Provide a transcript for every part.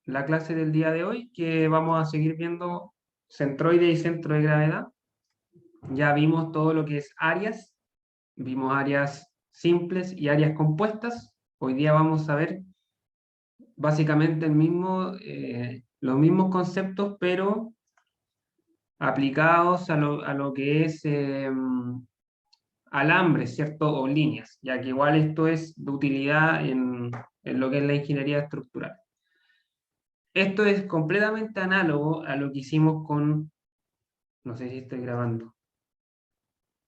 la clase del día de hoy, que vamos a seguir viendo centroide y centro de gravedad. Ya vimos todo lo que es áreas, vimos áreas simples y áreas compuestas. Hoy día vamos a ver básicamente los mismos conceptos, pero aplicados a lo que es alambres, ¿cierto? O líneas, ya que igual esto es de utilidad en lo que es la ingeniería estructural. Esto es completamente análogo a lo que hicimos con, no sé si estoy grabando.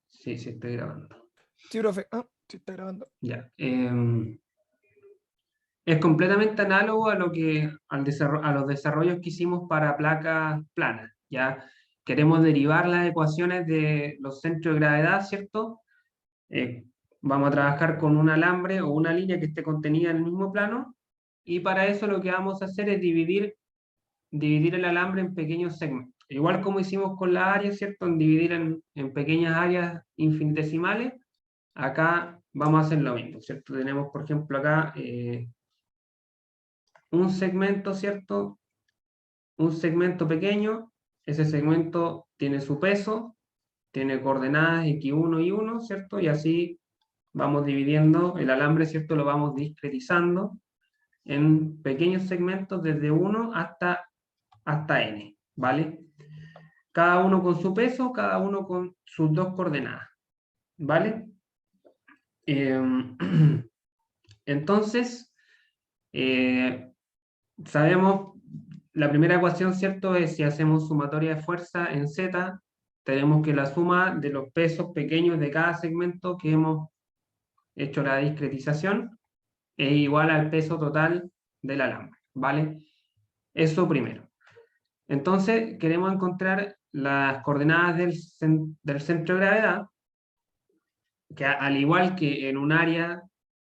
Sí, sí estoy grabando. Sí, profe. Ah, sí, está grabando. Ya. Es completamente análogo a a los desarrollos que hicimos para placas planas. Ya queremos derivar las ecuaciones de los centros de gravedad, ¿cierto? Eh, Vamos a trabajar con un alambre o una línea que esté contenida en el mismo plano, y para eso lo que vamos a hacer es dividir el alambre en pequeños segmentos. Igual como hicimos con la área, ¿cierto? En dividir en pequeñas áreas infinitesimales, acá vamos a hacer lo mismo, ¿cierto? Tenemos, por ejemplo, acá un segmento, ¿cierto? Un segmento pequeño, ese segmento tiene su peso, tiene coordenadas x1 y 1, ¿cierto? Y así vamos dividiendo el alambre, ¿cierto? Lo vamos discretizando en pequeños segmentos desde 1 hasta n, ¿vale? Cada uno con su peso, cada uno con sus dos coordenadas, ¿vale? Entonces, eh, sabemos, la primera ecuación, ¿cierto? Es si hacemos sumatoria de fuerza en Z, tenemos que la suma de los pesos pequeños de cada segmento que hemos hecho la discretización es igual al peso total del alambre, ¿vale? Eso primero. Entonces, queremos encontrar las coordenadas del centro de gravedad, que al igual que en un área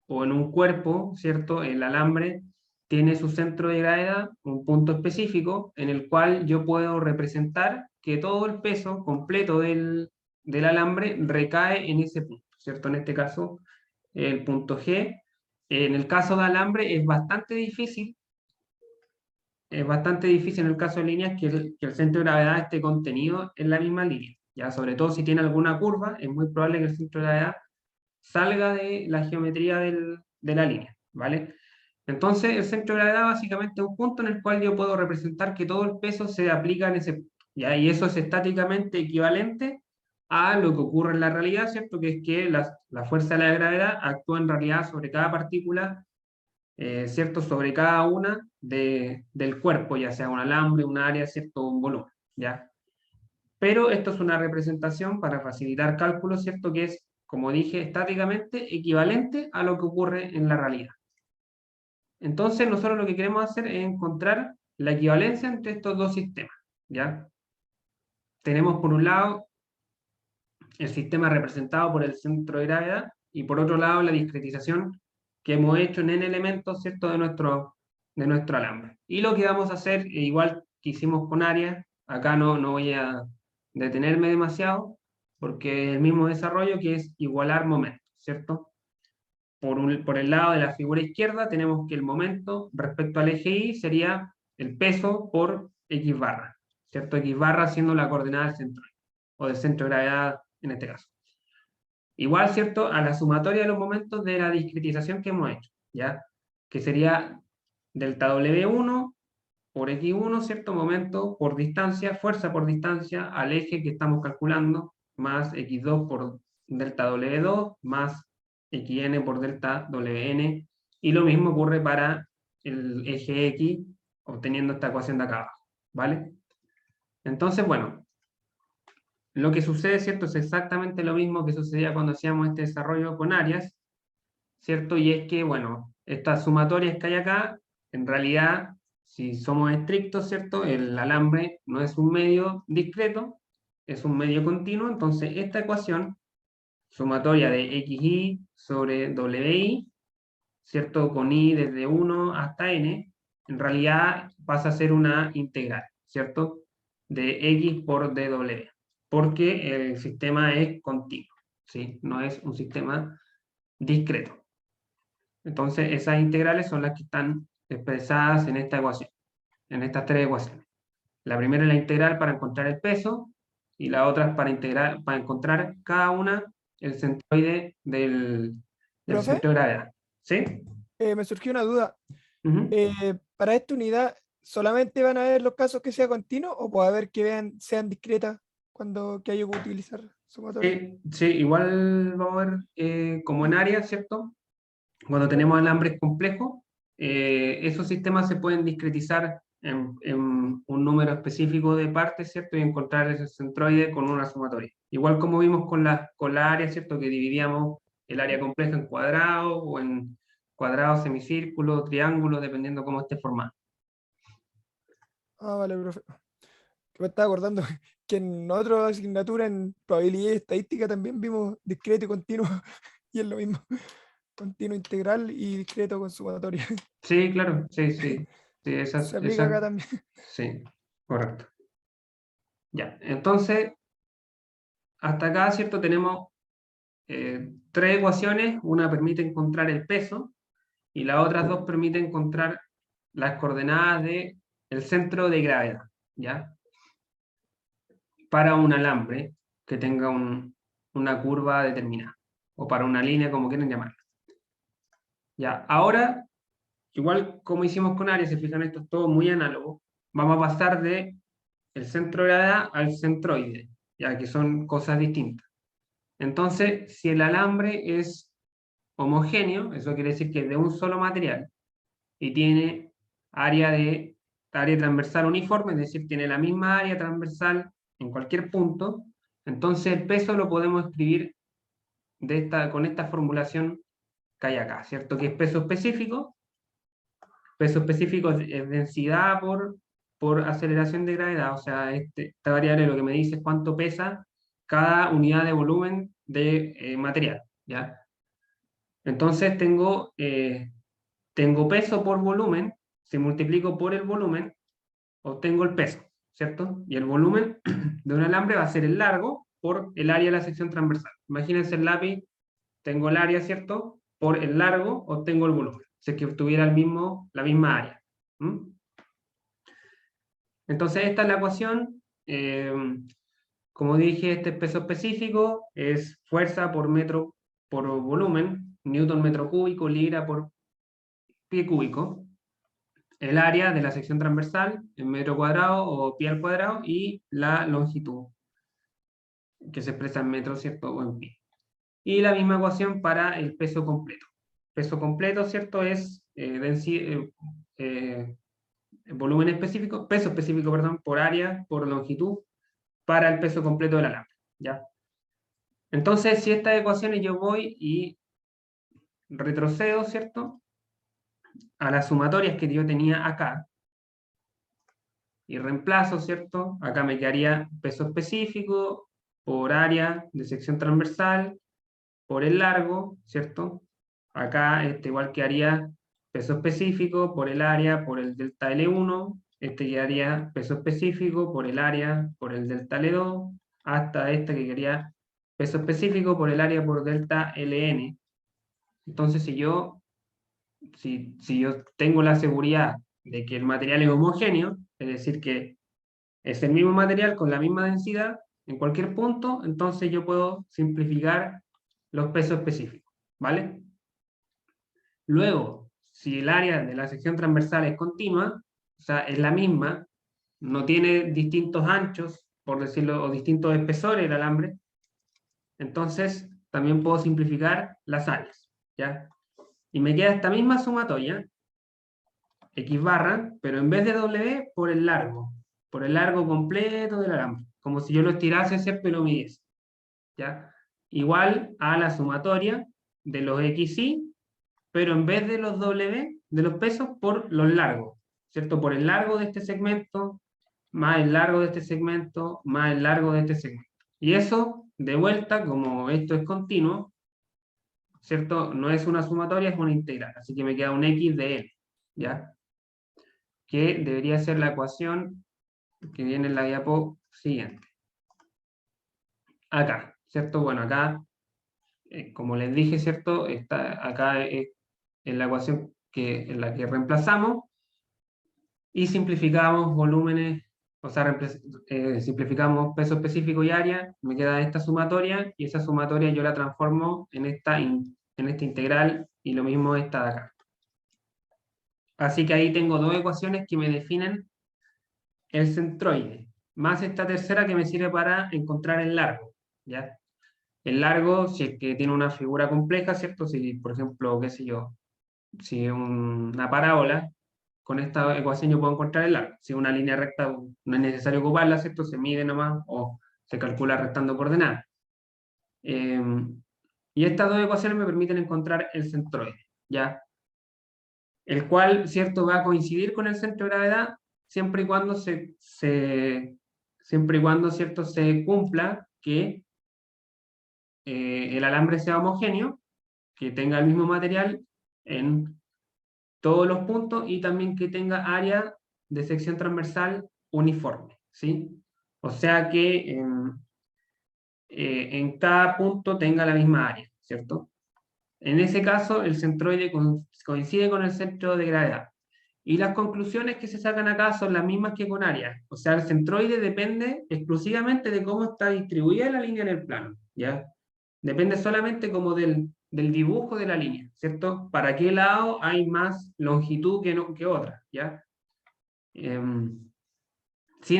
o en un cuerpo, ¿cierto? El alambre tiene su centro de gravedad, un punto específico, en el cual yo puedo representar que todo el peso completo del alambre recae en ese punto, ¿cierto? En este caso, el punto G. En el caso de alambre es bastante difícil en el caso de líneas que el centro de gravedad esté contenido en la misma línea. Ya, sobre todo si tiene alguna curva, es muy probable que el centro de gravedad salga de la geometría de la línea, ¿vale? Entonces, el centro de gravedad básicamente es un punto en el cual yo puedo representar que todo el peso se aplica en ese punto, ¿ya? Y eso es estáticamente equivalente a lo que ocurre en la realidad, ¿cierto? Que es que la fuerza de la gravedad actúa en realidad sobre cada partícula, ¿cierto? Sobre cada una del cuerpo, ya sea un alambre, un área, ¿cierto? Un volumen, ¿ya? Pero esto es una representación para facilitar cálculos, ¿cierto? Que es, como dije, estáticamente equivalente a lo que ocurre en la realidad. Entonces, nosotros lo que queremos hacer es encontrar la equivalencia entre estos dos sistemas, ¿ya? Tenemos por un lado el sistema representado por el centro de gravedad y por otro lado la discretización que hemos hecho en n elementos, ¿cierto? De nuestro alambre. Y lo que vamos a hacer, igual que hicimos con áreas, acá no voy a detenerme demasiado, porque el mismo desarrollo que es igualar momentos, ¿cierto? Por el lado de la figura izquierda tenemos que el momento respecto al eje Y sería el peso por X barra, ¿cierto? X barra siendo la coordenada del centro, o del centro de gravedad en este caso. Igual, ¿cierto? A la sumatoria de los momentos de la discretización que hemos hecho, ¿ya? Que sería delta W1 por X1, ¿cierto? Momento por distancia, fuerza por distancia al eje que estamos calculando, más X2 por delta W2, más XN por delta WN, y lo mismo ocurre para el eje X, obteniendo esta ecuación de acá abajo, ¿vale? Entonces, bueno, lo que sucede, ¿cierto? Es exactamente lo mismo que sucedía cuando hacíamos este desarrollo con áreas, ¿cierto? Y es que, bueno, estas sumatorias que hay acá, en realidad, si somos estrictos, ¿cierto? El alambre no es un medio discreto, es un medio continuo, entonces esta ecuación, sumatoria de xy sobre wi, ¿cierto? Con i desde 1 hasta n, en realidad pasa a ser una integral, ¿cierto? De x por dw, porque el sistema es continuo, ¿sí? No es un sistema discreto. Entonces, esas integrales son las que están expresadas en esta ecuación, en estas tres ecuaciones. La primera es la integral para encontrar el peso, y la otra es para encontrar cada una el centroide del Profe, centro de gravedad. ¿Sí? me surgió una duda. Ujú. Para esta unidad, ¿solamente van a ver los casos que sea continuo o puede haber que sean discretas cuando que haya que utilizar sumatoria? Sí, sí, igual vamos a ver como en área, ¿cierto? Cuando tenemos alambres complejos, esos sistemas se pueden discretizar en un número específico de partes, ¿cierto? Y encontrar ese centroide con una sumatoria. Igual como vimos con la área, ¿cierto? Que dividíamos el área compleja en cuadrados o en cuadrados, semicírculos, triángulos, dependiendo cómo esté formado. Ah, vale, profe. Que me estaba acordando que en otra asignatura, en probabilidad y estadística, también vimos discreto y continuo, y es lo mismo. Continuo integral y discreto con sumatoria. Sí, claro, sí, sí. Sí, Se aplica acá también. sí, correcto. Ya, entonces, hasta acá, ¿cierto? Tenemos tres ecuaciones, una permite encontrar el peso y las otras dos permiten encontrar las coordenadas del centro de gravedad, ¿ya? Para un alambre que tenga una curva determinada, o para una línea, como quieran llamarla. Ya, ahora, igual como hicimos con área, se fijan, esto es todo muy análogo, vamos a pasar de el centro de gravedad al centroide, ya que son cosas distintas. Entonces, si el alambre es homogéneo, eso quiere decir que es de un solo material y tiene área transversal uniforme, es decir, tiene la misma área transversal en cualquier punto, entonces el peso lo podemos escribir con esta formulación que hay acá, ¿cierto? Que es peso específico es densidad por aceleración de gravedad, o sea, esta variable lo que me dice es cuánto pesa cada unidad de volumen de material, ¿ya? Entonces tengo peso por volumen, si multiplico por el volumen, obtengo el peso, ¿cierto? Y el volumen de un alambre va a ser el largo por el área de la sección transversal. Imagínense el lápiz, tengo el área, ¿cierto? Por el largo obtengo el volumen, si es que tuviera la misma área. ¿Mm? Entonces esta es la ecuación. Como dije, este peso específico es fuerza por metro por volumen, newton metro cúbico, libra por pie cúbico. El área de la sección transversal en metro cuadrado o pie al cuadrado y la longitud, que se expresa en metros, ¿cierto? O en pie. Y la misma ecuación para el peso completo. Peso completo, ¿cierto? Es volumen específico, peso específico, perdón, por área, por longitud, para el peso completo del alambre, ¿ya? Entonces, si estas ecuaciones yo voy y retrocedo, ¿cierto? A las sumatorias que yo tenía acá, y reemplazo, ¿cierto? Acá me quedaría peso específico por área de sección transversal, por el largo, ¿cierto? Acá igual quedaría peso específico por el área, por el delta L1, quedaría peso específico por el área, por el delta L2, hasta que quedaría peso específico por el área por delta Ln. Entonces, si yo tengo la seguridad de que el material es homogéneo, es decir, que es el mismo material con la misma densidad en cualquier punto, entonces yo puedo simplificar los pesos específicos, ¿vale? Luego, si el área de la sección transversal es continua, o sea, es la misma, no tiene distintos anchos, por decirlo, o distintos espesores el alambre, entonces también puedo simplificar las áreas, ¿ya? Y me queda esta misma sumatoria, X barra, pero en vez de W, por el largo completo del alambre, como si yo lo estirase, ¿cierto? Y lo midiese, ¿ya? Igual a la sumatoria de los XY, pero en vez de los W, de los pesos, por los largos, ¿cierto? Por el largo de este segmento, más el largo de este segmento, más el largo de este segmento. Y eso, de vuelta, como esto es continuo, ¿cierto? No es una sumatoria, es una integral, así que me queda un X de L, ¿ya? Que debería ser la ecuación que viene en la diapo siguiente. Acá, ¿cierto? Bueno, acá, como les dije, ¿cierto? Acá es la ecuación en la que reemplazamos, y simplificamos volúmenes, o sea, simplificamos peso específico y área, me queda esta sumatoria, y esa sumatoria yo la transformo en esta integral, y lo mismo esta de acá. Así que ahí tengo dos ecuaciones que me definen el centroide, más esta tercera que me sirve para encontrar el largo, ¿ya? El largo, si es que tiene una figura compleja, ¿cierto? Si, por ejemplo, qué sé yo, si es una parábola, con esta ecuación yo puedo encontrar el largo. Si es una línea recta, no es necesario ocuparla, ¿cierto? Se mide nomás o se calcula restando coordenadas. Eh, y estas dos ecuaciones me permiten encontrar el centroide, ¿ya? El cual, ¿cierto?, va a coincidir con el centro de gravedad siempre y cuando siempre y cuando, ¿cierto?, se cumpla que el alambre sea homogéneo, que tenga el mismo material en todos los puntos y también que tenga área de sección transversal uniforme, ¿sí? O sea que en cada punto tenga la misma área, ¿cierto? En ese caso, el centroide coincide con el centro de gravedad. Y las conclusiones que se sacan acá son las mismas que con área. O sea, el centroide depende exclusivamente de cómo está distribuida la línea en el plano, ¿ya? Depende solamente como del dibujo de la línea, ¿cierto? ¿Para qué lado hay más longitud que otra, ¿ya? Sin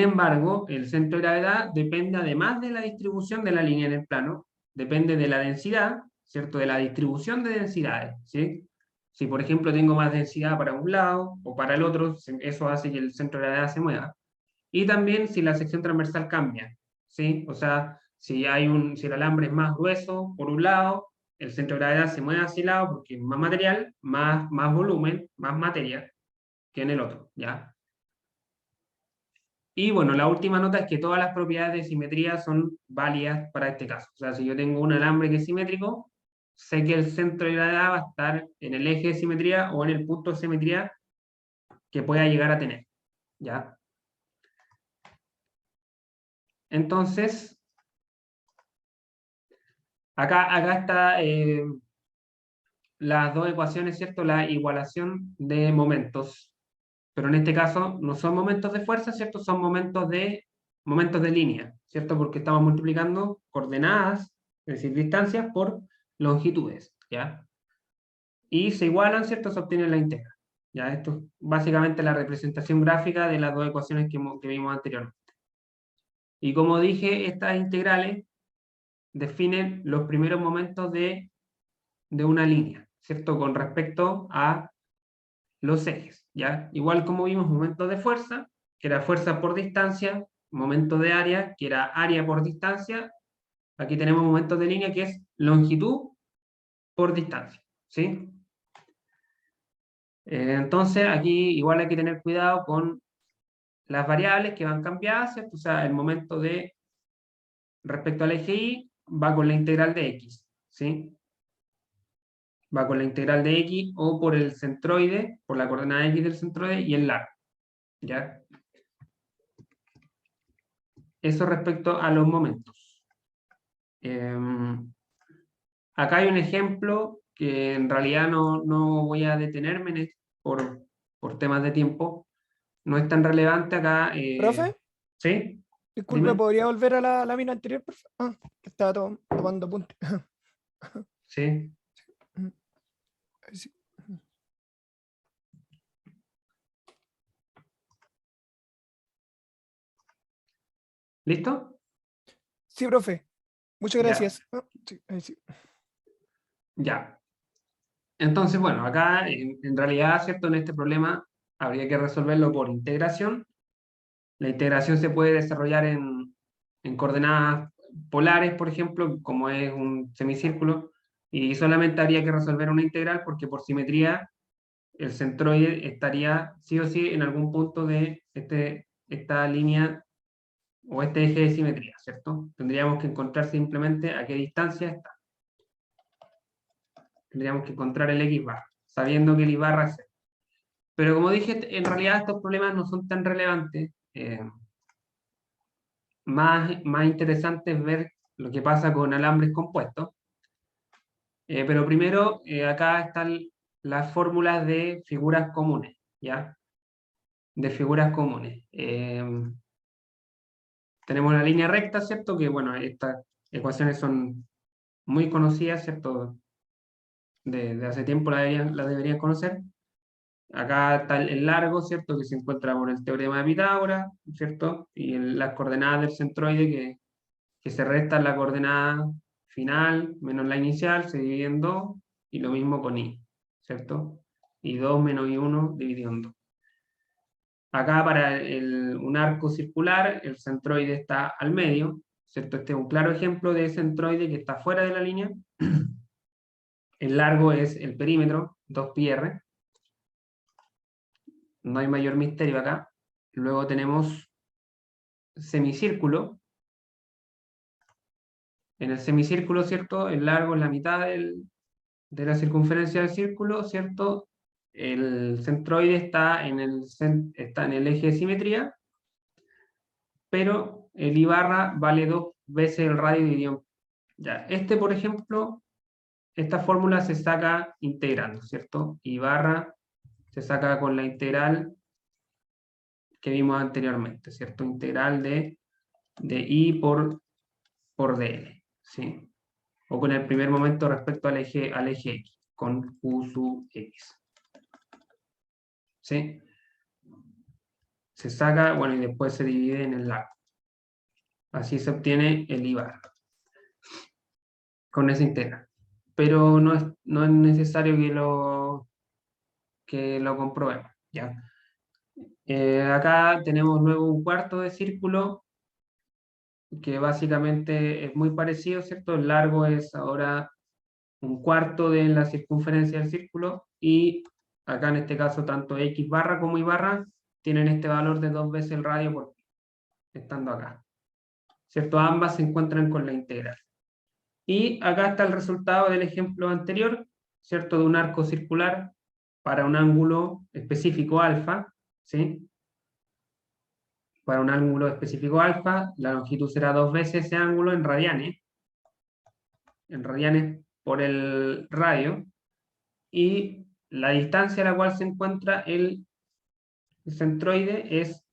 embargo, el centro de gravedad depende además de la distribución de la línea en el plano, depende de la densidad, ¿cierto? De la distribución de densidades, ¿sí? Si, por ejemplo, tengo más densidad para un lado o para el otro, eso hace que el centro de gravedad se mueva. Y también si la sección transversal cambia, ¿sí? O sea, si el alambre es más grueso por un lado, el centro de gravedad se mueve hacia el lado porque es más material, más volumen, más materia que en el otro, ¿ya? Y bueno, la última nota es que todas las propiedades de simetría son válidas para este caso. O sea, si yo tengo un alambre que es simétrico, sé que el centro de gravedad va a estar en el eje de simetría o en el punto de simetría que pueda llegar a tener, ¿ya? Entonces, acá está las dos ecuaciones, ¿cierto? La igualación de momentos. Pero en este caso no son momentos de fuerza, ¿cierto? Son momentos de línea, ¿cierto? Porque estamos multiplicando coordenadas, es decir, distancias, por longitudes, ¿ya? Y se igualan, ¿cierto? Se obtiene la integral. ¿Ya? Esto es básicamente la representación gráfica de las dos ecuaciones que vimos anteriormente. Y como dije, estas integrales definen los primeros momentos de una línea, ¿cierto? Con respecto a los ejes, ¿ya? Igual como vimos momentos de fuerza, que era fuerza por distancia, momento de área, que era área por distancia, aquí tenemos momentos de línea, que es longitud por distancia, ¿sí? Entonces, aquí igual hay que tener cuidado con las variables que van cambiadas, ¿cierto? O sea, el momento de respecto al eje Y va con la integral de X, ¿sí? Va con la integral de X o por el centroide, por la coordenada X del centroide y el largo, ¿ya? Eso respecto a los momentos. Acá hay un ejemplo que en realidad no voy a detenerme por temas de tiempo. No es tan relevante acá. ¿Profe? ¿Sí? Disculpe, Dime. ¿podría volver a la lámina anterior, por favor? Ah, que estaba tomando apunte. Sí. Ahí sí. ¿Listo? Sí, profe. Muchas Ya. gracias. Ah, sí, ahí sí. Ya. Entonces, bueno, acá en realidad, ¿cierto? En este problema habría que resolverlo por integración. La integración se puede desarrollar en coordenadas polares, por ejemplo, como es un semicírculo, y solamente habría que resolver una integral porque por simetría el centroide estaría sí o sí en algún punto de esta línea o este eje de simetría, ¿cierto? Tendríamos que encontrar simplemente a qué distancia está. Tendríamos que encontrar el X barra, sabiendo que el Y barra es 0. Pero como dije, en realidad estos problemas no son tan relevantes. Más interesante es ver lo que pasa con alambres compuestos. Pero primero, acá están las fórmulas de figuras comunes, ¿ya? figuras comunes. Tenemos la línea recta, ¿cierto? Que, bueno, estas ecuaciones son muy conocidas, ¿cierto? De hace tiempo la deberían conocer. Acá está el largo, ¿cierto? Que se encuentra por el teorema de Pitágoras, ¿cierto? Y las coordenadas del centroide que se restan la coordenada final menos la inicial, se divide en 2, y lo mismo con i, ¿cierto? Y 2 menos i1 dividido en 2. Acá para un arco circular, el centroide está al medio, ¿cierto? Este es un claro ejemplo de centroide que está fuera de la línea. El largo es el perímetro, 2πr. No hay mayor misterio acá. Luego tenemos semicírculo. En el semicírculo, ¿cierto? El largo es la mitad de la circunferencia del círculo, ¿cierto? El centroide está en el eje de simetría, pero el I barra vale 2 veces el radio dividido. Ya, por ejemplo, esta fórmula se saca integrando, ¿cierto? I barra se saca con la integral que vimos anteriormente, ¿cierto? Integral de I por dl, ¿sí? O con el primer momento respecto al eje X, con Q sub X. ¿Sí? Se saca, bueno, y después se divide en el largo. Así se obtiene el I barra con esa integral. Pero no es necesario que lo comprobemos, ¿ya? Acá tenemos luego un cuarto de círculo que básicamente es muy parecido, ¿cierto? El largo es ahora un cuarto de la circunferencia del círculo, y acá en este caso tanto X barra como Y barra tienen este valor de 2 veces el radio por estando acá, ¿cierto? Ambas se encuentran con la integral. Y acá está el resultado del ejemplo anterior, ¿cierto? De un arco circular para un ángulo específico alfa, ¿sí? Para un ángulo específico alfa, la longitud será 2 veces ese ángulo en radianes por el radio, y la distancia a la cual se encuentra el centroide es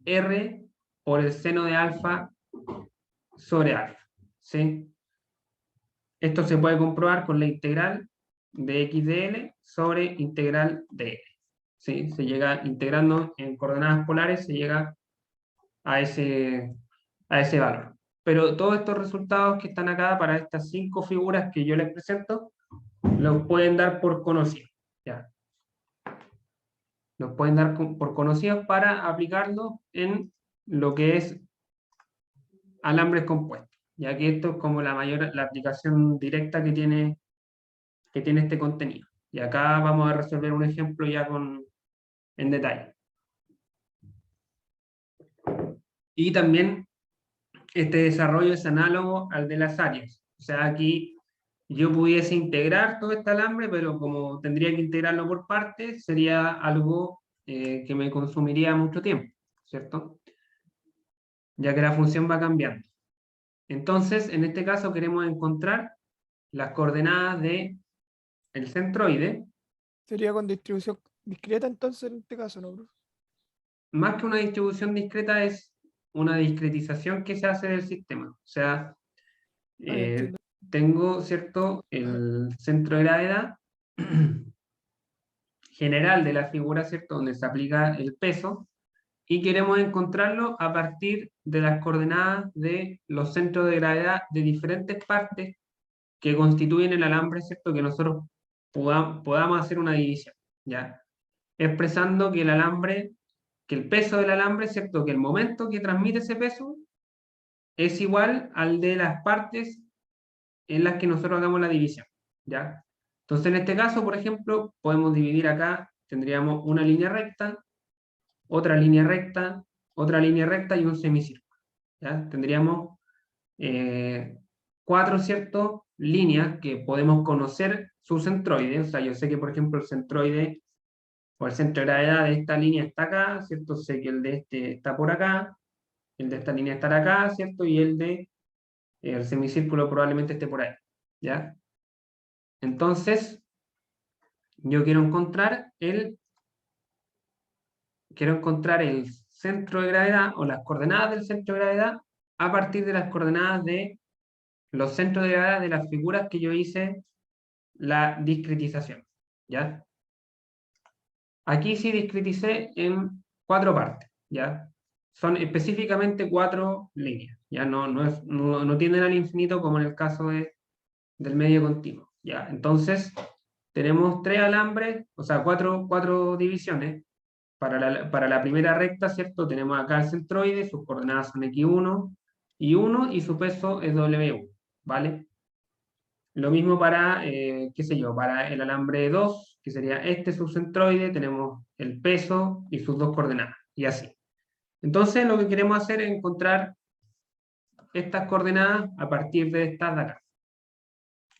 r por el seno de alfa sobre alfa, ¿sí? Esto se puede comprobar con la integral de x de l sobre integral de l, ¿sí? Se llega integrando en coordenadas polares, se llega a ese valor. Pero todos estos resultados que están acá para estas 5 figuras que yo les presento, los pueden dar por conocidos, ¿ya? Los pueden dar por conocidos para aplicarlo en lo que es alambres compuestos, ya que esto es como la aplicación directa que tiene este contenido. Y acá vamos a resolver un ejemplo ya en detalle. Y también este desarrollo es análogo al de las áreas. O sea, aquí yo pudiese integrar todo este alambre, pero como tendría que integrarlo por partes, sería algo que me consumiría mucho tiempo, ¿cierto? Ya que la función va cambiando. Entonces, en este caso queremos encontrar las coordenadas del centroide. Sería con distribución discreta entonces en este caso, ¿no, bro? Más que una distribución discreta, es una discretización que se hace del sistema. O sea, Ah, ya entiendo. tengo, ¿cierto?, el centro de gravedad general de la figura, ¿cierto?, donde se aplica el peso, y queremos encontrarlo a partir de las coordenadas de los centros de gravedad de diferentes partes que constituyen el alambre, ¿cierto?, que nosotros podamos hacer una división, ¿ya? Expresando que el peso del alambre, ¿cierto?, que el momento que transmite ese peso es igual al de las partes en las que nosotros hagamos la división, ¿ya? Entonces, en este caso, por ejemplo, podemos dividir acá, tendríamos una línea recta, otra línea recta, otra línea recta y un semicírculo, ¿ya? Tendríamos 4, ¿cierto?, líneas que podemos conocer su centroide. O sea, yo sé que, por ejemplo, el centroide o el centro de gravedad de esta línea está acá, ¿cierto? Sé que el de este está por acá, el de esta línea estará acá, ¿cierto? Y el de el semicírculo probablemente esté por ahí, ¿ya? Entonces, yo quiero encontrar quiero encontrar el centro de gravedad o las coordenadas del centro de gravedad a partir de las coordenadas de los centros de gravedad de las figuras que yo hice la discretización, ¿ya? Aquí sí discreticé en 4 partes, ¿ya? Son específicamente 4 líneas, ¿ya? No tienden al infinito como en el caso del medio continuo, ¿ya? Entonces, tenemos 3 alambres, o sea, 4 divisiones. Para la primera recta, ¿cierto? Tenemos acá el centroide, sus coordenadas son x1 y 1 y su peso es w1, ¿vale? Lo mismo para, qué sé yo, para el alambre 2, que sería este subcentroide, tenemos el peso y sus 2 coordenadas, y así. Entonces, lo que queremos hacer es encontrar estas coordenadas a partir de estas de acá.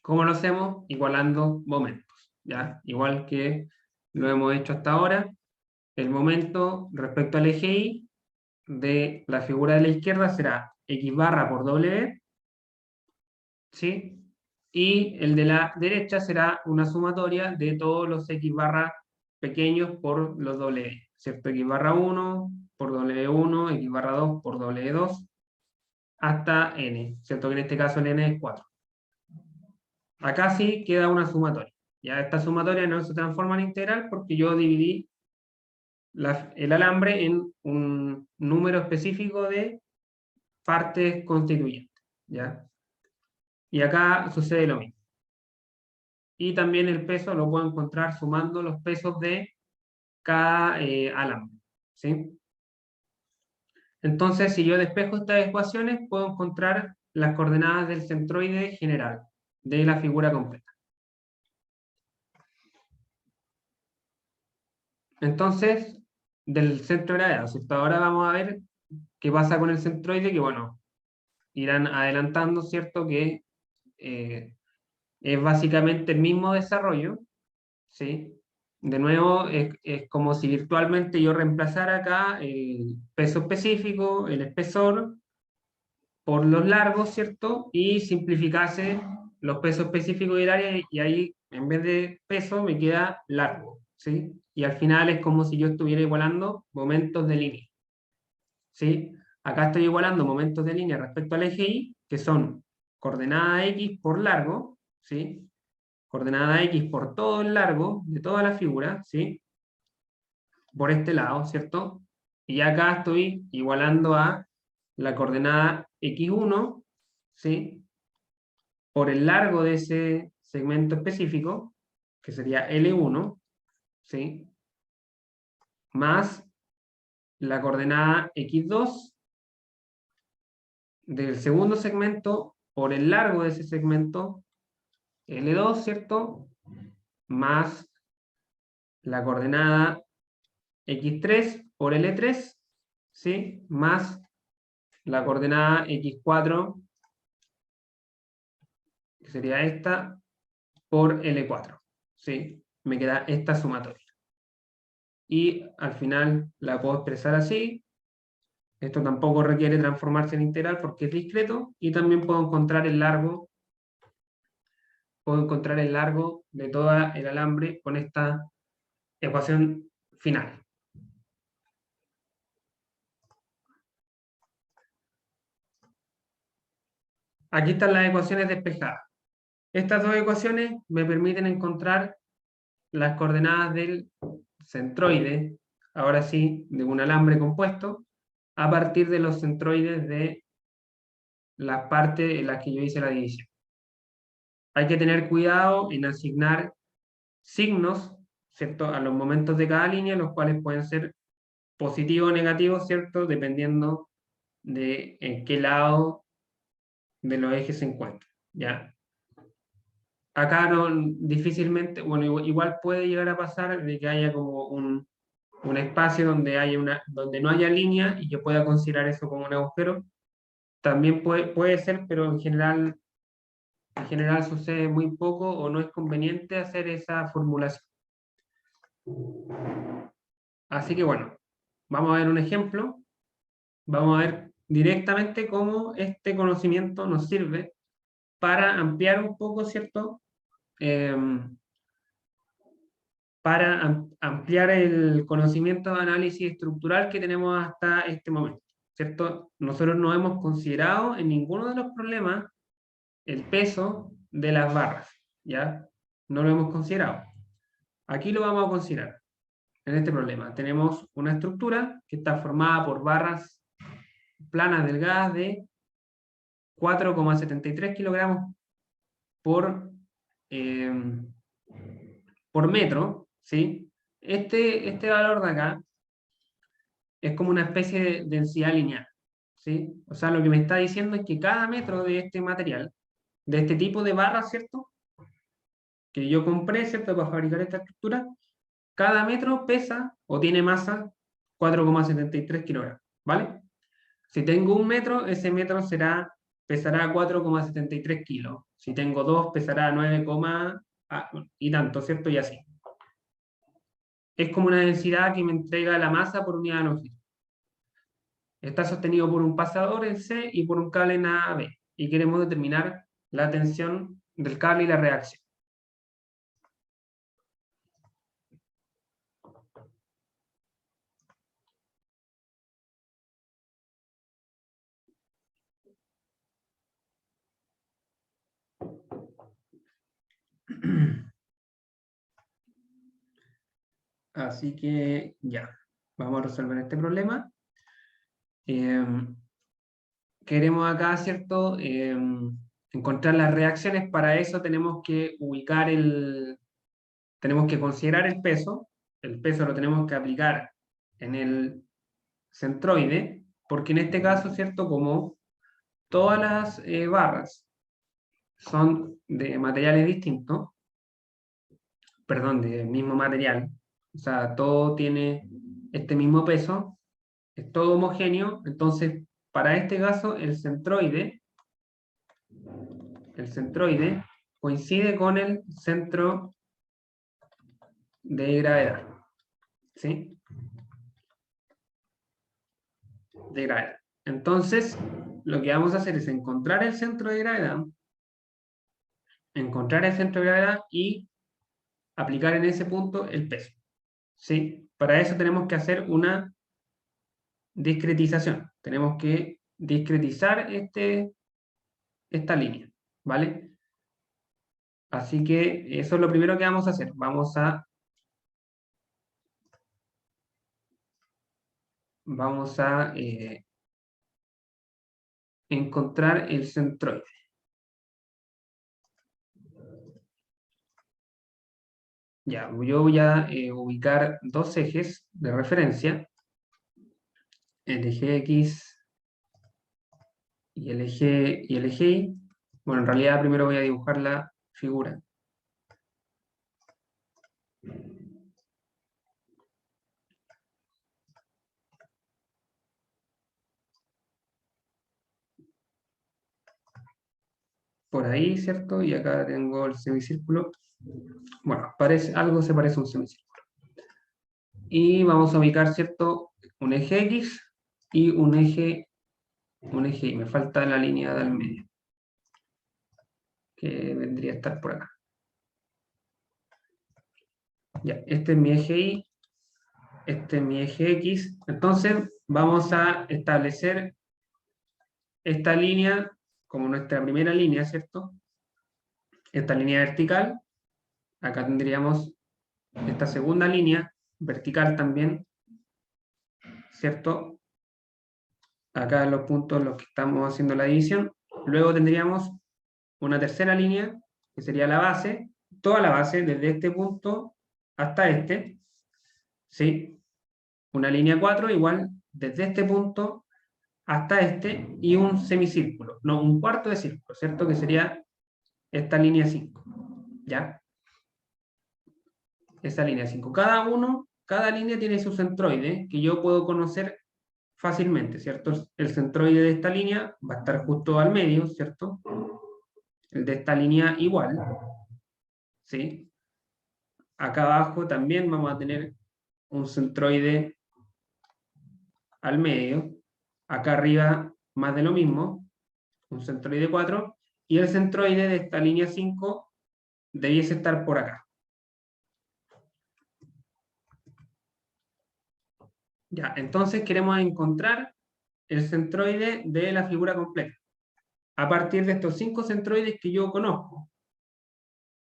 ¿Cómo lo hacemos? Igualando momentos, ¿ya? Igual que lo hemos hecho hasta ahora, el momento respecto al eje Y de la figura de la izquierda será x barra por w, ¿sí? Y el de la derecha será una sumatoria de todos los x barra pequeños por los w, ¿cierto? X barra 1 por w1, x barra 2 por w2, hasta n, ¿cierto? Que en este caso el n es 4. Acá sí queda una sumatoria. Ya esta sumatoria no se transforma en integral porque yo dividí el alambre en un número específico de partes constituyentes, ¿ya? Y acá sucede lo mismo. Y también el peso lo puedo encontrar sumando los pesos de cada alambre, ¿sí? Entonces, si yo despejo estas ecuaciones, puedo encontrar las coordenadas del centroide general de la figura completa. Entonces, del centro de gravedad, ¿cierto? Ahora vamos a ver qué pasa con el centroide, que bueno, irán adelantando, ¿cierto? Que es básicamente el mismo desarrollo, ¿sí? De nuevo, es como si virtualmente yo reemplazara acá el peso específico, el espesor, por los largos, ¿cierto? Y simplificase los pesos específicos del área y ahí, en vez de peso, me queda largo, ¿sí? Y al final es como si yo estuviera igualando momentos de línea, ¿sí? Acá estoy igualando momentos de línea respecto al eje Y, que son coordenada X por largo, ¿sí? Coordenada X por todo el largo de toda la figura, ¿sí? Por este lado, ¿cierto? Y acá estoy igualando a la coordenada x1, ¿sí? Por el largo de ese segmento específico, que sería L1, ¿sí? Más la coordenada x2 del segundo segmento por el largo de ese segmento L2, ¿cierto? Más la coordenada x3 por L3, ¿sí? Más la coordenada x4, que sería esta, por L4, ¿sí? Me queda esta sumatoria. Y al final la puedo expresar así. Esto tampoco requiere transformarse en integral porque es discreto. Y también puedo encontrar el largo de todo el alambre con esta ecuación final. Aquí están las ecuaciones despejadas. Estas dos ecuaciones me permiten encontrar las coordenadas del centroide, ahora sí, de un alambre compuesto, a partir de los centroides de las partes en las que yo hice la división. Hay que tener cuidado en asignar signos, ¿cierto?, a los momentos de cada línea, los cuales pueden ser positivos o negativos, ¿cierto?, dependiendo de en qué lado de los ejes se encuentra, ¿ya? Acá no, difícilmente, bueno, igual puede llegar a pasar de que haya como un espacio donde, donde no haya línea y yo pueda considerar eso como un agujero. También puede ser, pero en general sucede muy poco o no es conveniente hacer esa formulación. Así que bueno, vamos a ver un ejemplo. Vamos a ver directamente cómo este conocimiento nos sirve para ampliar un poco, ¿cierto? para ampliar el conocimiento de análisis estructural que tenemos hasta este momento, ¿cierto? Nosotros no hemos considerado en ninguno de los problemas el peso de las barras, ¿ya? No lo hemos considerado. Aquí lo vamos a considerar. En este problema tenemos una estructura que está formada por barras planas delgadas de 4,73 kilogramos por metro, ¿sí? Este valor de acá es como una especie de densidad lineal, ¿sí? O sea, lo que me está diciendo es que cada metro de este material, de este tipo de barra, ¿cierto? Que yo compré, ¿cierto? Para fabricar esta estructura, cada metro pesa o tiene masa 4,73 kilogramos, ¿vale? Si tengo un metro, ese metro pesará 4,73 kilos. Si tengo dos, pesará 9, y tanto, ¿cierto? Y así. Es como una densidad que me entrega la masa por unidad de longitud. Está sostenido por un pasador en C y por un cable en AB. Y queremos determinar la tensión del cable y la reacción. Así que ya, vamos a resolver este problema. Queremos acá, ¿cierto? Encontrar las reacciones. Para eso tenemos que tenemos que considerar el peso. El peso lo tenemos que aplicar en el centroide, porque en este caso, ¿cierto? Como todas las barras son de materiales distintos, perdón, del mismo material, o sea, todo tiene este mismo peso, es todo homogéneo, entonces para este caso el centroide coincide con el centro de gravedad, ¿sí? De gravedad. Entonces, lo que vamos a hacer es encontrar el centro de gravedad, y aplicar en ese punto el peso, ¿sí? Para eso tenemos que hacer una discretización. Tenemos que discretizar esta línea, ¿vale? Así que eso es lo primero que vamos a hacer. Vamos a encontrar el centroide. Ya, yo voy a ubicar dos ejes de referencia, el eje X y el eje Y. Bueno, en realidad primero voy a dibujar la figura. Por ahí, ¿cierto? Y acá tengo el semicírculo. Bueno, algo se parece a un semicírculo. Y vamos a ubicar, ¿cierto? Un eje X y un eje Y. Me falta la línea del medio, que vendría a estar por acá. Ya, este es mi eje Y, este es mi eje X. Entonces, vamos a establecer esta línea como nuestra primera línea, ¿cierto? Esta línea vertical. Acá tendríamos esta segunda línea vertical también, ¿cierto? Acá en los puntos en los que estamos haciendo la división. Luego tendríamos una tercera línea, que sería la base, toda la base, desde este punto hasta este, ¿sí? Una línea 4 igual, desde este punto hasta este, y un semicírculo, no, un cuarto de círculo, ¿cierto? Que sería esta línea 5, ¿ya? Esa línea 5. Cada línea tiene su centroide, que yo puedo conocer fácilmente, ¿cierto? El centroide de esta línea va a estar justo al medio, ¿cierto? El de esta línea igual, ¿sí? Acá abajo también vamos a tener un centroide al medio. Acá arriba más de lo mismo, un centroide 4, y el centroide de esta línea 5 debiese estar por acá. Ya, entonces queremos encontrar el centroide de la figura completa, a partir de estos 5 centroides que yo conozco,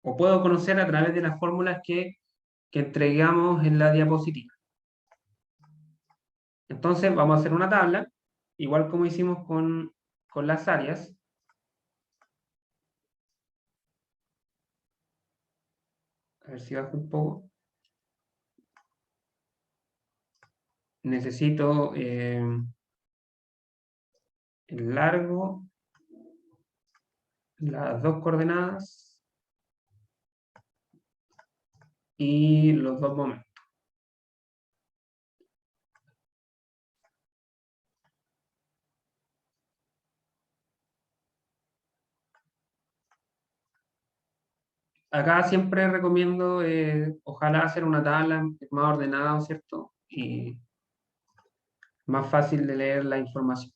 o puedo conocer a través de las fórmulas que entregamos en la diapositiva. Entonces vamos a hacer una tabla, igual como hicimos con las áreas. A ver si bajo un poco. Necesito el largo, las dos coordenadas y los dos momentos. Acá siempre recomiendo, ojalá hacer una tabla más ordenada, ¿cierto? Y más fácil de leer la información.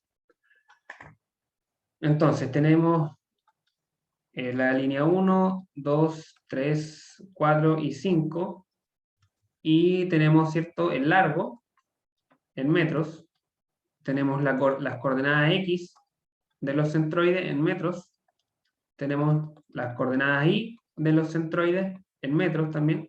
Entonces, tenemos la línea 1, 2, 3, 4 y 5. Y tenemos, ¿cierto?, el largo en metros. Tenemos las coordenadas X de los centroides en metros. Tenemos las coordenadas Y de los centroides en metros también.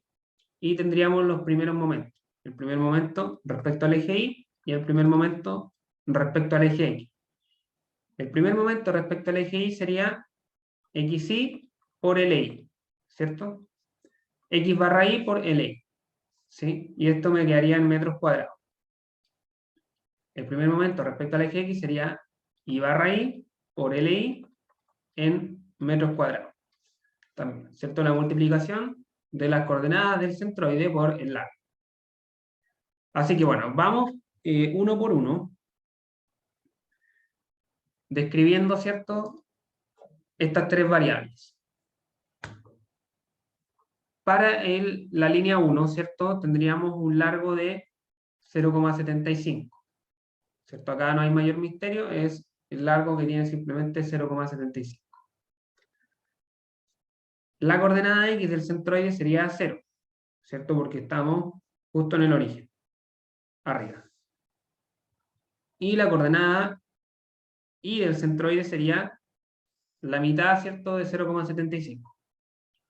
Y tendríamos los primeros momentos. El primer momento respecto al eje Y y el primer momento respecto al eje X. El primer momento respecto al eje Y sería XY por LY, ¿cierto? X barra Y por LY, ¿sí? Y esto me quedaría en metros cuadrados. El primer momento respecto al eje X sería Y barra Y por LY en metros cuadrados. También, ¿cierto? La multiplicación de las coordenadas del centroide por el largo. Así que bueno, vamos uno por uno, describiendo, ¿cierto?, estas tres variables. Para la línea 1, ¿cierto?, tendríamos un largo de 0,75. ¿Cierto? Acá no hay mayor misterio, es el largo que tiene simplemente 0,75. La coordenada X del centroide sería 0, ¿cierto? Porque estamos justo en el origen, arriba. Y la coordenada Y del centroide sería la mitad, ¿cierto?, de 0,75.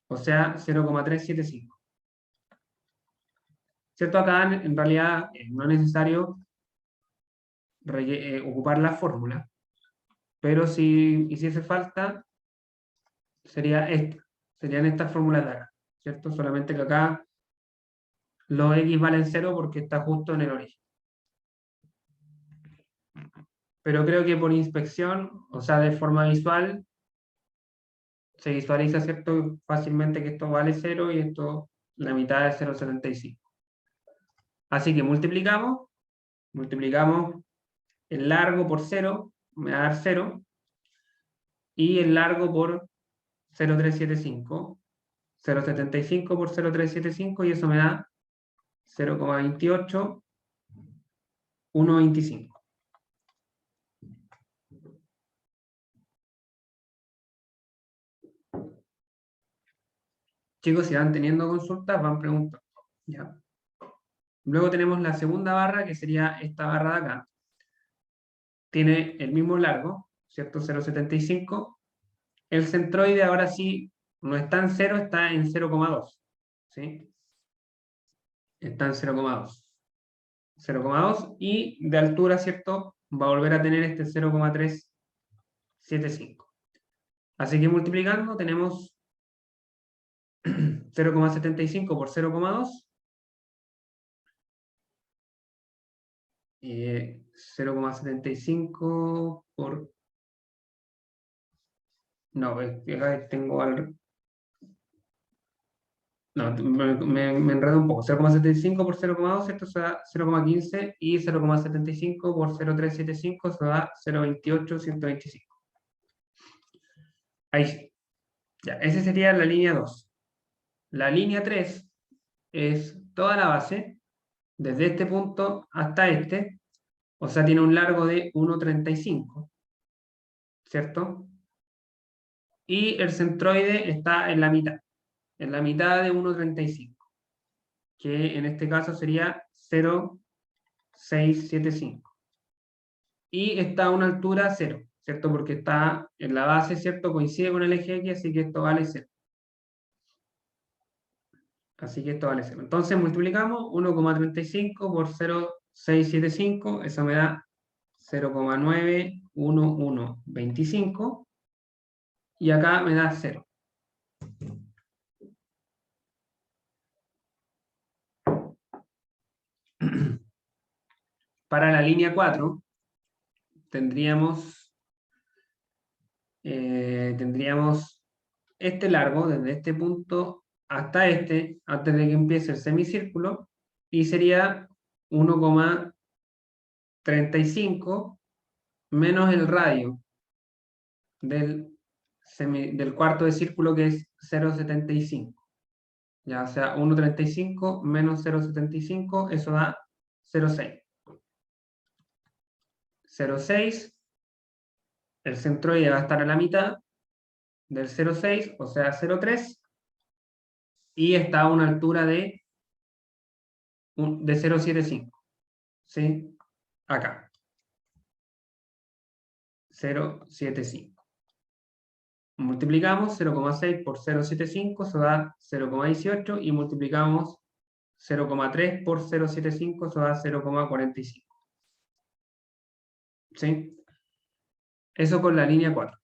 O sea, 0,375. ¿Cierto? Acá en realidad no es necesario ocupar la fórmula, pero si hiciese falta, serían estas fórmulas de acá, ¿cierto? Solamente que acá los X valen 0 porque está justo en el origen. Pero creo que por inspección, o sea, de forma visual, se visualiza, ¿cierto?, fácilmente que esto vale 0 y esto, la mitad de 0,75. Así que multiplicamos el largo por 0, me va a dar 0, y el largo por 0,375, 0,75 por 0,375, y eso me da 0,28, 1,25. Chicos, si van teniendo consultas, van preguntando. ¿Ya? Luego tenemos la segunda barra, que sería esta barra de acá. Tiene el mismo largo, ¿cierto? 0,75. El centroide ahora sí no está en 0, está en 0,2. ¿Sí? Está en 0,2. 0,2 y de altura, ¿cierto?, va a volver a tener este 0,375. Así que multiplicando tenemos 0,75 por 0,2, 0,75 por... No, acá tengo algo... No, me enredo un poco. 0,75 por 0,2, esto se da 0,15, y 0,75 por 0,375 se da 0,28, 125. Ahí sí. Ya, esa sería la línea 2. La línea 3 es toda la base, desde este punto hasta este, o sea, tiene un largo de 1,35, ¿cierto? Y el centroide está en la mitad de 1,35, que en este caso sería 0,375. 675. Y está a una altura 0, ¿cierto? Porque está en la base, ¿cierto? Coincide con el eje X, así que esto vale 0. Así que esto vale 0. Entonces multiplicamos 1,35 por 0,675, eso me da 0,91125, y acá me da 0. Para la línea 4 tendríamos este largo desde este punto hasta este, antes de que empiece el semicírculo, y sería 1,35 menos el radio del cuarto de círculo, que es 0,75. Ya, o sea, 1,35 menos 0,75, eso da 0,6. 0,6, el centroide va a estar a la mitad del 0,6, o sea, 0,3, y está a una altura de 0,75. ¿Sí? Acá. 0,75. Multiplicamos 0,6 por 0,75, eso da 0,18, y multiplicamos 0,3 por 0,75, eso da 0,45. ¿Sí? Eso con la línea 4.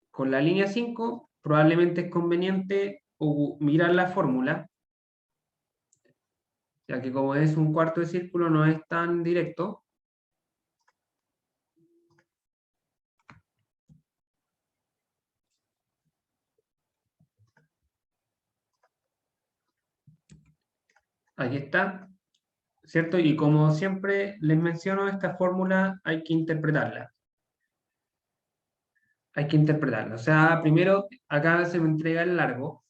Con la línea 5, probablemente es conveniente mirar la fórmula, ya que como es un cuarto de círculo no es tan directo. Aquí está, ¿cierto? Y como siempre les menciono, esta fórmula hay que interpretarla. Hay que interpretarla. O sea, primero acá se me entrega el largo.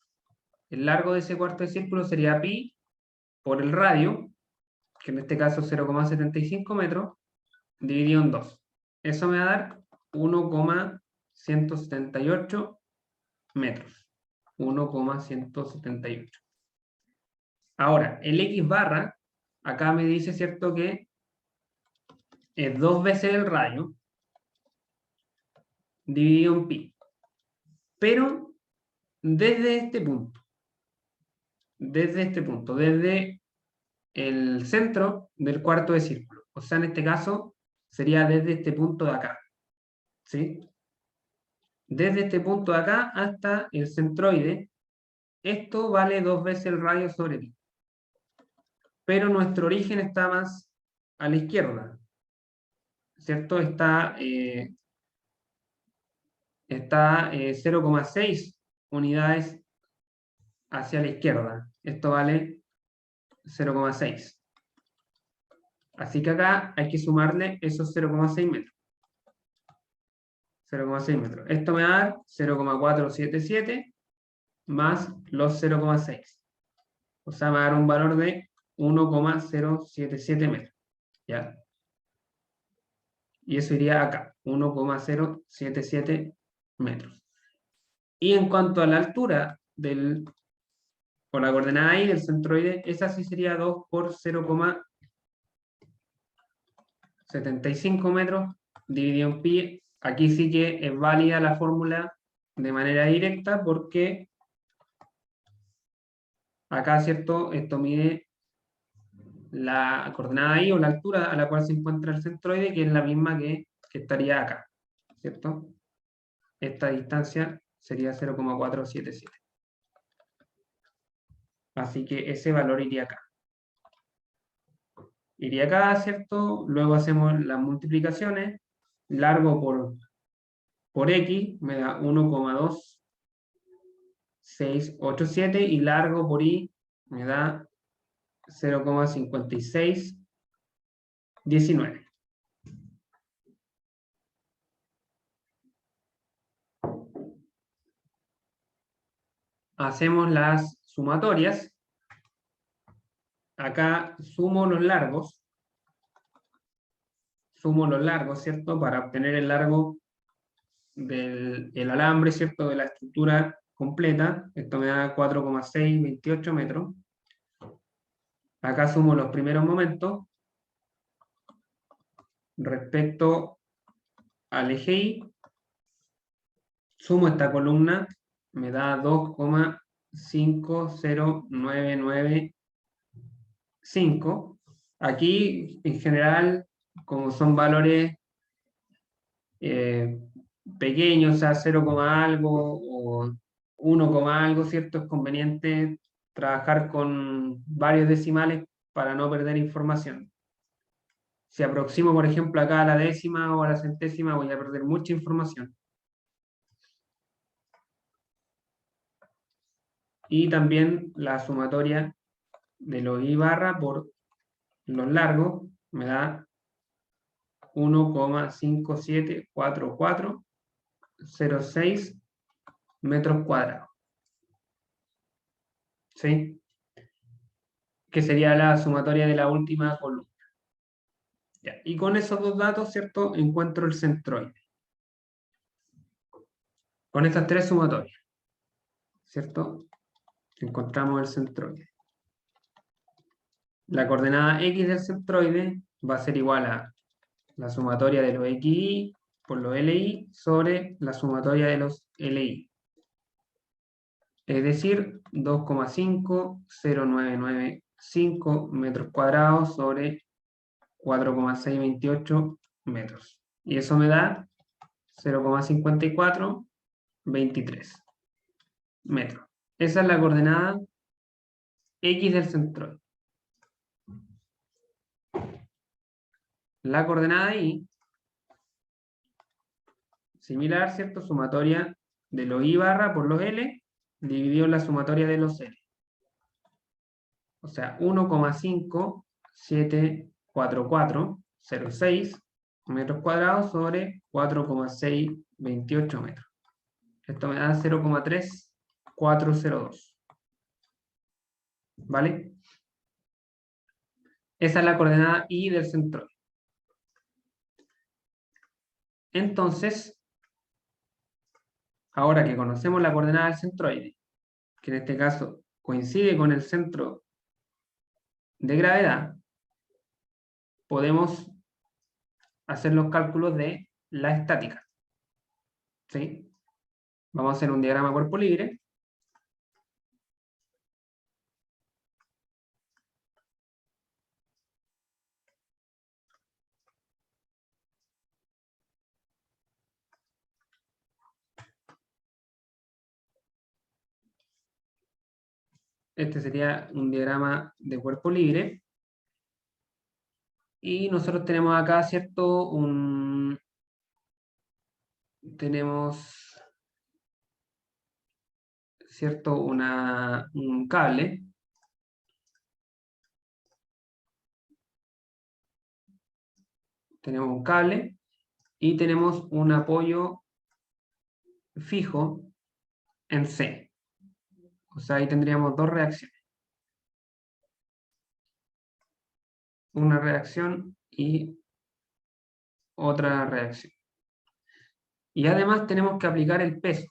El largo de ese cuarto de círculo sería pi por el radio, que en este caso es 0,75 metros, dividido en 2. Eso me va a dar 1,178 metros. 1,178. Ahora, el X barra, acá me dice, ¿cierto?, que es 2 veces el radio dividido en pi. Pero desde este punto, desde el centro del cuarto de círculo. O sea, en este caso sería desde este punto de acá. ¿Sí? Desde este punto de acá hasta el centroide, esto vale 2 veces el radio sobre pi. Pero nuestro origen está más a la izquierda, ¿cierto? Está 0,6 unidades hacia la izquierda. Esto vale 0,6. Así que acá hay que sumarle esos 0,6 metros. 0,6 metros. Esto me da 0,477 más los 0,6. O sea, me va a dar un valor de 1,077 metros. ¿Ya? Y eso iría acá, 1,077 metros. Y en cuanto a la altura por la coordenada Y del centroide, esa sí sería 2 por 0,75 metros dividido en pi. Aquí sí que es válida la fórmula de manera directa, porque acá, ¿cierto?, esto mide la coordenada Y, o la altura a la cual se encuentra el centroide, que es la misma que estaría acá, ¿cierto? Esta distancia sería 0,477. Así que ese valor iría acá. Iría acá, ¿cierto? Luego hacemos las multiplicaciones. Largo por X me da 1,2687, y largo por Y me da 0,5619. Hacemos las sumatorias. Acá sumo los largos, ¿cierto? Para obtener el largo del alambre, ¿cierto?, de la estructura completa. Esto me da 4,628 metros. Acá sumo los primeros momentos. respecto al eje Y, sumo esta columna, me da 2,50995. Aquí, en general, como son valores pequeños, o sea, 0, algo o 1, algo, ¿cierto? Es conveniente trabajar con varios decimales para no perder información. Si aproximo, por ejemplo, acá a la décima o a la centésima, voy a perder mucha información. Y también la sumatoria de los I barra por los largos me da 1,574406 metros cuadrados. ¿Sí? Que sería la sumatoria de la última columna. Ya. Y con esos dos datos, ¿cierto? Encuentro el centroide. Con estas tres sumatorias, ¿cierto? Encontramos el centroide. La coordenada X del centroide va a ser igual a la sumatoria de los XY por los LY sobre la sumatoria de los LY. Es decir, 2,5095 metros cuadrados sobre 4,628 metros. Y eso me da 0,5423 metros. Esa es la coordenada X del centroide. La coordenada Y, similar, ¿cierto? Sumatoria de los I barra por los L, dividido en la sumatoria de los L. O sea, 1,574406 metros cuadrados sobre 4,628 metros. Esto me da 0,3402. ¿Vale? Esa es la coordenada Y del centroide. Entonces, ahora que conocemos la coordenada del centroide, que en este caso coincide con el centro de gravedad, podemos hacer los cálculos de la estática. ¿Sí? Vamos a hacer un diagrama cuerpo libre. Este sería un diagrama de cuerpo libre. Y nosotros tenemos acá, ¿cierto? Tenemos, ¿cierto? Un cable. Tenemos un cable y tenemos un apoyo fijo en C. O sea, ahí tendríamos dos reacciones. Una reacción y otra reacción. Y además tenemos que aplicar el peso.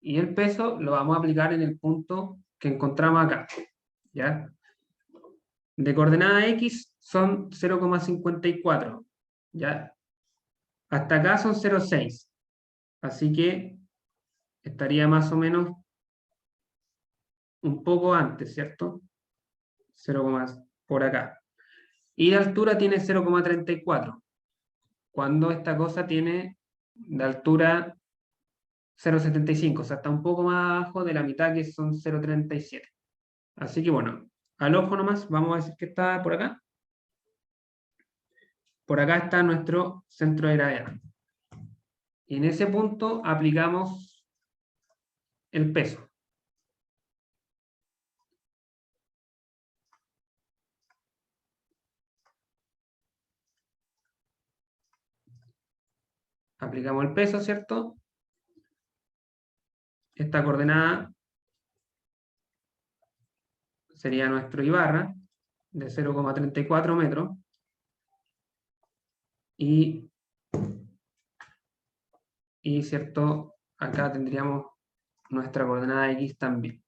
Y el peso lo vamos a aplicar en el punto que encontramos acá. ¿Ya? De coordenada X son 0,54. ¿Ya? Hasta acá son 0,6. Así que estaría más o menos un poco antes, ¿cierto? 0, por acá. Y de altura tiene 0,34. Cuando esta cosa tiene de altura 0,75, o sea, está un poco más abajo de la mitad, que son 0,37. Así que bueno, al ojo nomás, vamos a decir que está por acá. Por acá está nuestro centro de gravedad. Y en ese punto aplicamos el peso. Aplicamos el peso, ¿cierto? Esta coordenada sería nuestro I barra de 0,34 metros. Y, ¿cierto? Acá tendríamos nuestra coordenada X también.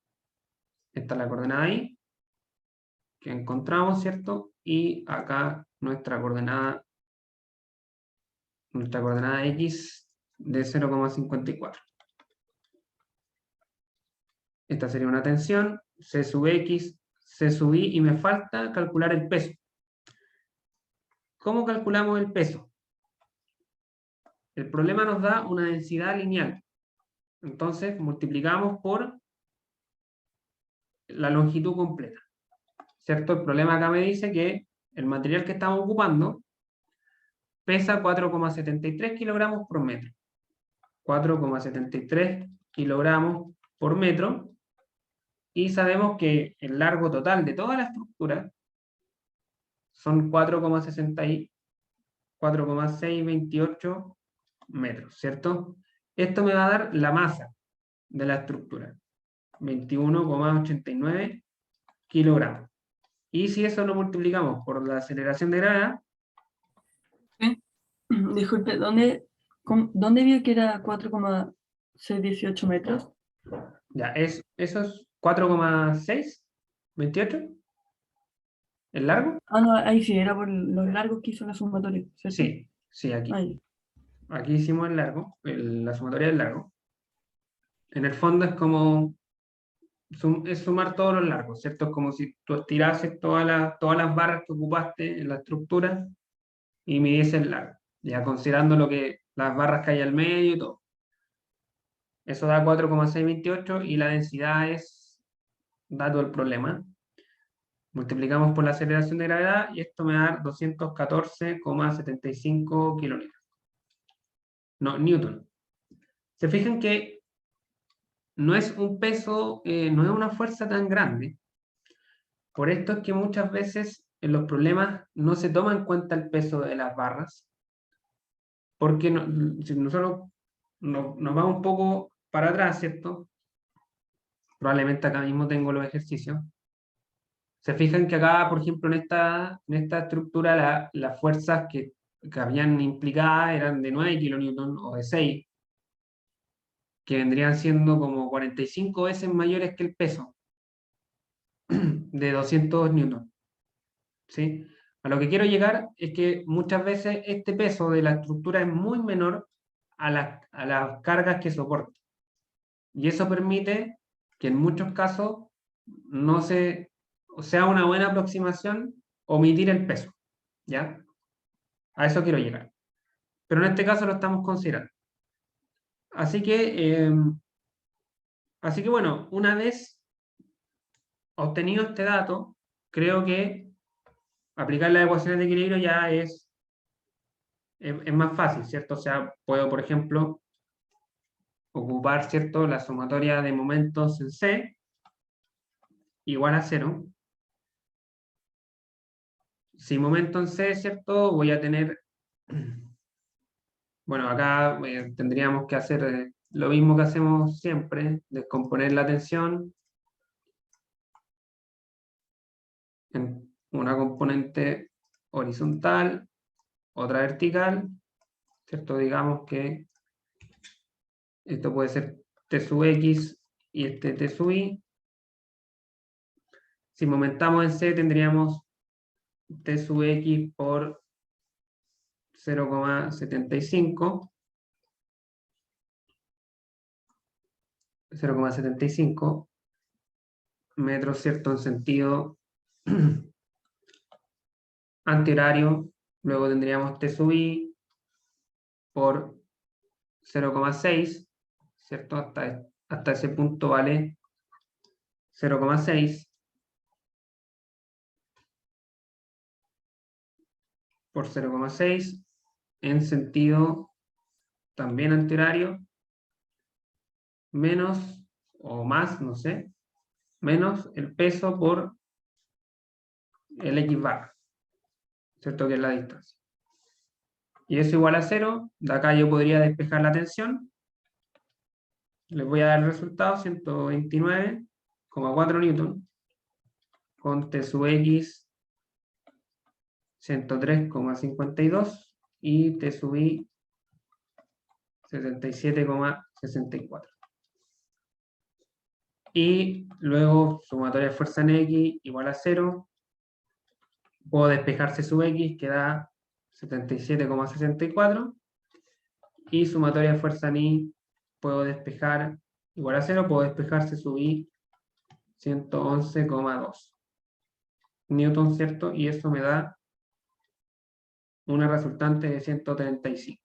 Esta es la coordenada Y que encontramos, ¿cierto? Y acá nuestra coordenada nuestra coordenada X de 0,54. Esta sería una tensión, C sub X, C sub Y, y me falta calcular el peso. ¿Cómo calculamos el peso? El problema nos da una densidad lineal. Entonces, multiplicamos por la longitud completa. ¿Cierto? El problema acá me dice que el material que estamos ocupando pesa 4,73 kilogramos por metro. 4,73 kilogramos por metro. Y sabemos que el largo total de toda la estructura son 4,628 metros, ¿cierto? Esto me va a dar la masa de la estructura, 21,89 kilogramos. Y si eso lo multiplicamos por la aceleración de gravedad... Disculpe, ¿dónde vio que era 4,618 metros? Ya, eso es 4,628. ¿El largo? Ah, no, ahí sí, era por los largos que hizo la sumatoria, ¿cierto? Sí, sí, aquí. Ahí. Aquí hicimos el largo, la sumatoria del largo. En el fondo es como es sumar todos los largos, ¿cierto? Es como si tú estirases todas las barras que ocupaste en la estructura y midiese el largo, ya considerando las barras que hay al medio y todo. Eso da 4,628 y la densidad es dato del problema. Multiplicamos por la aceleración de gravedad y esto me da 214,75 kilonewtons. No, newton. Se fijan que no es un peso, no es una fuerza tan grande. Por esto es que muchas veces en los problemas no se toma en cuenta el peso de las barras, porque si nosotros nos vamos un poco para atrás, ¿cierto? Probablemente acá mismo tengo los ejercicios. Se fijan que acá, por ejemplo, en esta estructura, las fuerzas que habían implicadas eran de 9 kilonewton o de 6, que vendrían siendo como 45 veces mayores que el peso de 200 newton. ¿Sí? A lo que quiero llegar es que muchas veces este peso de la estructura es muy menor a las cargas que soporta. Y eso permite que en muchos casos no sea una buena aproximación omitir el peso. ¿Ya? A eso quiero llegar. Pero en este caso lo estamos considerando. Así que bueno, una vez obtenido este dato, creo que aplicar las ecuaciones de equilibrio ya es más fácil, ¿cierto? O sea, puedo, por ejemplo, ocupar, ¿cierto?, la sumatoria de momentos en C igual a 0. Si momento en C, ¿cierto?, voy a tener, bueno, acá tendríamos que hacer lo mismo que hacemos siempre, descomponer la tensión en una componente horizontal, otra vertical, ¿cierto? Digamos que esto puede ser T sub X y este T sub Y. Si momentamos en C tendríamos T sub X por 0,75. 0,75 metros, ¿cierto? En sentido antihorario. Luego tendríamos T sub I por 0,6, ¿cierto? Hasta ese punto vale 0,6 por 0,6 en sentido también antihorario, menos o más, no sé, menos el peso por el X bar, ¿cierto? Que es la distancia. Y eso igual a 0, de acá yo podría despejar la tensión. Les voy a dar el resultado, 129,4 newton, con T sub X 103,52 y T sub Y 77,64. Y luego sumatoria de fuerza en X igual a 0. Puedo despejar C sub X, que da 77,64. y sumatoria de fuerza ni puedo despejar igual a 0, puedo despejar si subí 111,2 newton, ¿cierto? Y eso me da una resultante de 135.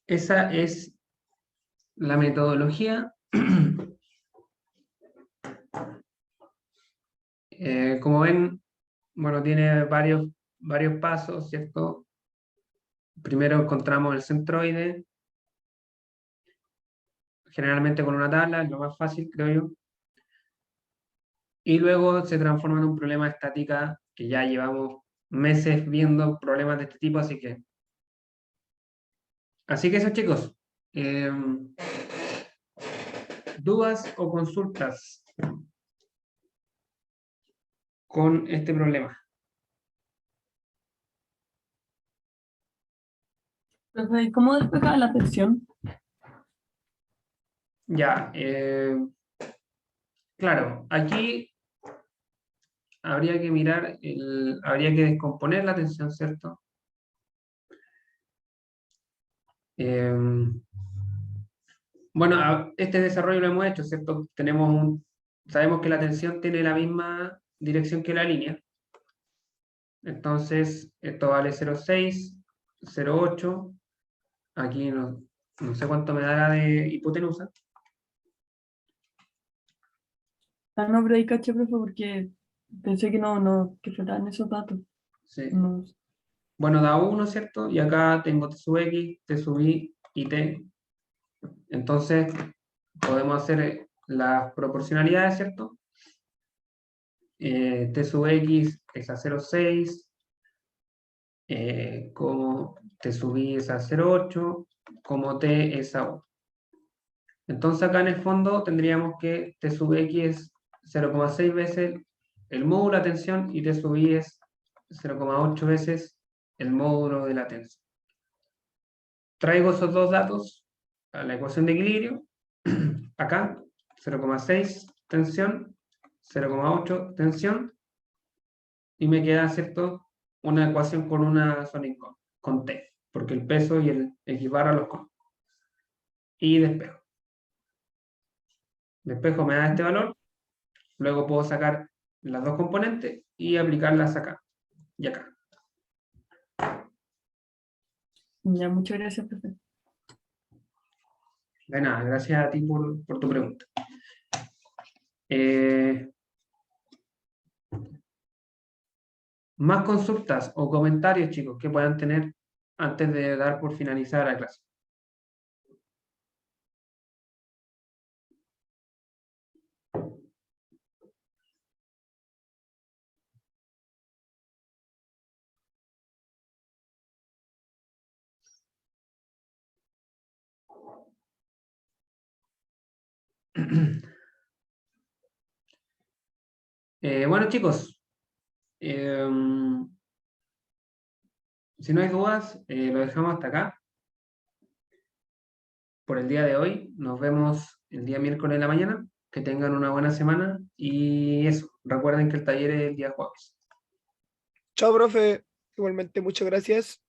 Esa es la metodología. Como ven, bueno, tiene varios pasos, ¿cierto? Primero encontramos el centroide, generalmente con una tabla, es lo más fácil, creo yo. Y luego se transforma en un problema de estática, que ya llevamos meses viendo problemas de este tipo, así que eso, chicos. ¿Dudas o consultas con este problema? Profe, ¿y cómo despejar la tensión? Ya, claro, aquí habría que mirar, habría que descomponer la tensión, ¿cierto? Bueno, este desarrollo lo hemos hecho, ¿cierto? Sabemos que la tensión tiene la misma dirección que la línea. Entonces, esto vale 0,6, 0,8. Aquí no sé cuánto me dará de hipotenusa. Ah, no, pero ahí caché, profe, porque pensé que que faltaban esos datos. Sí. No, Bueno, da 1, ¿cierto? Y acá tengo T sub X, T sub Y y T. Entonces, podemos hacer las proporcionalidades, ¿cierto? T sub X es a 0,6, como T sub Y es a 0,8, como T es a 1. Entonces acá en el fondo tendríamos que T sub X es 0,6 veces el módulo de tensión y T sub Y es 0,8 veces el módulo de la tensión. Traigo esos dos datos a la ecuación de equilibrio. Acá, 0,6 tensión, 0,8 tensión, y me queda, ¿cierto?, una ecuación con una zona incómoda, con T, porque el peso y el X barra los con. Y despejo. Despejo me da este valor, luego puedo sacar las dos componentes y aplicarlas acá y acá. ya, muchas gracias, profe. De nada, gracias a ti por tu pregunta. Más consultas o comentarios, chicos, que puedan tener antes de dar por finalizada la clase. Bueno, chicos, si no hay dudas, lo dejamos hasta acá por el día de hoy. Nos vemos el día miércoles en la mañana. Que tengan una buena semana y eso, recuerden que el taller es el día jueves. Chao, profe. Igualmente, muchas gracias.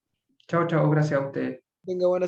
Chao, chao, gracias a ustedes. Venga, buenas